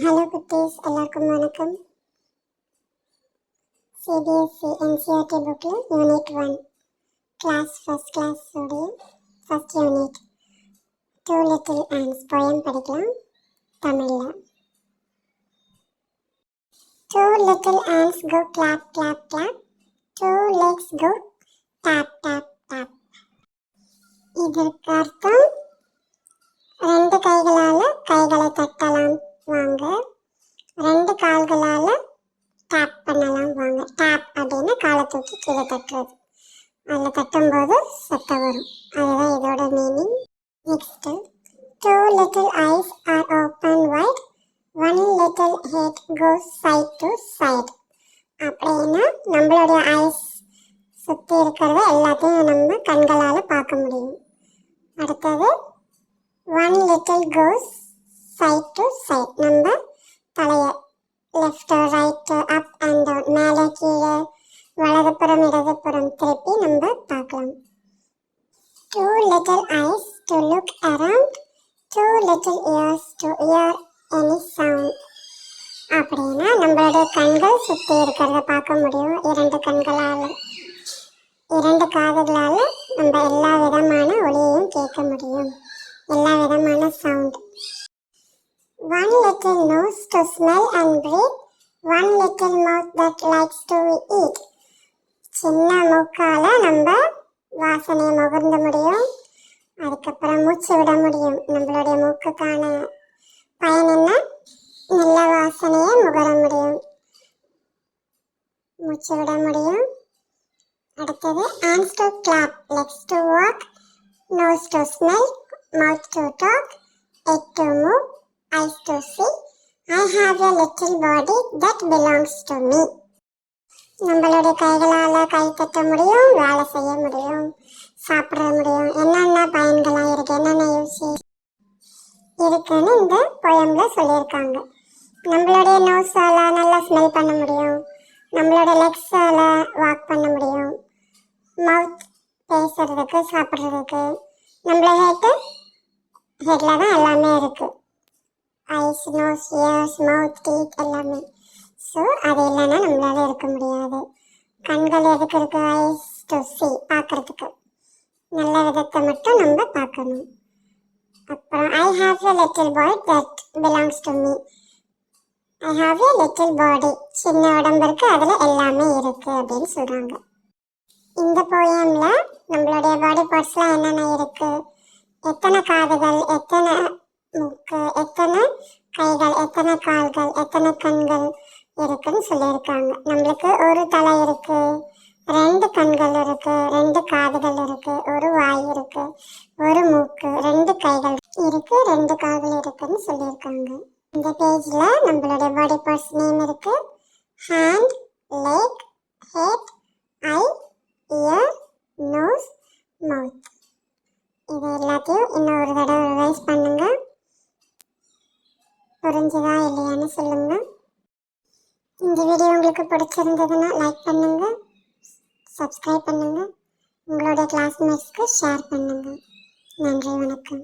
Hello குட்டீஸ், எல்லாருக்கும் வணக்கம். சிபிஎஸ்சி என்சிஆர்டி புக்கில் யூனிட் 1 ஃபர்ஸ்ட் கிளாஸ் உடைய first unit two little ants poem படிக்கலாம் தமிழில். Two little ants go clap, clap, clap. Two legs go tap, tap, tap. இதற்கு அர்த்தம், ரெண்டு கைகளால் கைகளை தட்டலாம் வாங்க, ரெண்டு கால்களால் டேப் பண்ணலாம் வாங்க. டேப் அப்படின்னா காலை தூக்கி கீழே தட்டுறது, அதில் தட்டும்போது சத்தம் வரும். அதுதான் இதோட meaning. Next, two little eyes are open wide, one little head goes side to side. அப்படின்னா நம்மளுடைய ஐஸ் சுற்றி இருக்கிறத எல்லாத்தையும் நம்ம கண்களால் பார்க்க முடியும். அடுத்தது, one little goes side to side, நம்ம தலையை left right up and down, மேலே கீழே வலதுபுறம் இடதுபுறம் திருப்பி நம்ம பார்க்கலாம். Two little eyes to look around, two little ears to hear any sound. அப்படின்னா நம்மளுடைய கண்கள் சுற்றி இருக்கிறத பார்க்க முடியும். இரண்டு கண்களால், இரண்டு காதுகளால் நம்ம எல்லா விதமான ஒலியையும் கேட்க முடியும், எல்லா விதமான sound. One little nose to smell and breathe, one little mouth that likes to eat. சின்ன மூக்கால நம்ம வாசனையை முகர்ந்து முடியும், அதுக்கப்புறம் மூச்சு விட முடியும். நம்மளுடைய மூக்குக்கான பயன் என்ன? நல்ல வாசனையை முகர முடியும், மூச்சு விட முடியும். அடுத்தது, hands to clap, legs to walk, nose to smell, mouth to talk, head to move, eyes to see, I have a little body that belongs to me. நம்மளுடைய கைகளால் கை தட்ட முடியும், வேலை செய்ய முடியும், சாப்பிட முடியும். என்னென்ன பயன்களாக இருக்குது, என்னென்ன யூசேஜ் இருக்குன்னு இந்த போயமில் சொல்லியிருக்காங்க. நம்மளுடைய நோஸால் நல்லா ஸ்மெல் பண்ண முடியும், நம்மளோட லெக்ஸால் வாக் பண்ண முடியும், மவுத் பேசுறதுக்கு சாப்பிட்றதுக்கு, நம்மளோட ஹெட்டில் தான் எல்லாமே இருக்குது, ஐஸ், நோஸ், இயர்ஸ், மவுத், டீத் எல்லாமே. ஸோ அது இல்லைன்னா நம்மளால இருக்க முடியாது. கண்கள் எதுக்கு இருக்கு? ஐஸ் டு சி, பார்க்கறதுக்கு, நல்ல விதத்தை மட்டும் நம்ம பார்க்கணும். அப்புறம் I have a little boy that belongs to me. I have a little body, சின்ன உடம்பு இருக்குது, அதில் எல்லாமே இருக்குது அப்படின்னு சொல்கிறாங்க. இந்த போயமில் நம்மளுடைய பாடி பார்ட்ஸ்லாம் என்னென்ன இருக்குது, எத்தனை காதுகள், எத்தனை மூக்கு, எத்தனை கைகள், எத்தனை கால்கள், எத்தனை கண்கள் இருக்குன்னு சொல்லியிருக்காங்க. நம்மளுக்கு ஒரு தலை இருக்கு, ரெண்டு கண்கள் இருக்கு, ரெண்டு காதுகள் இருக்கு, ஒரு வாய் இருக்கு, ஒரு மூக்கு, ரெண்டு கைகள் இருக்கு, ரெண்டு கால்கள் இருக்குன்னு சொல்லியிருக்காங்க. இந்த பேஜில் நம்மளுடைய பாடி பார்ட்ஸ் நேம் இருக்கு. ஹேண்ட், லெக், ஹெட், ஐ, இயர், நோஸ், மவுத். இது எல்லாத்தையும் இன்னும் ஒரு தடவை ரிவைஸ் பண்ணுங்க. புரிஞ்சுதா இல்லையான்னு சொல்லுங்க. இந்த வீடியோ உங்களுக்கு பிடிச்சிருந்ததுன்னா லைக் பண்ணுங்க, சப்ஸ்கிரைப் பண்ணுங்க, உங்களுடைய கிளாஸ்மேட்ஸ்க்கு ஷேர் பண்ணுங்க. நன்றி, வணக்கம்.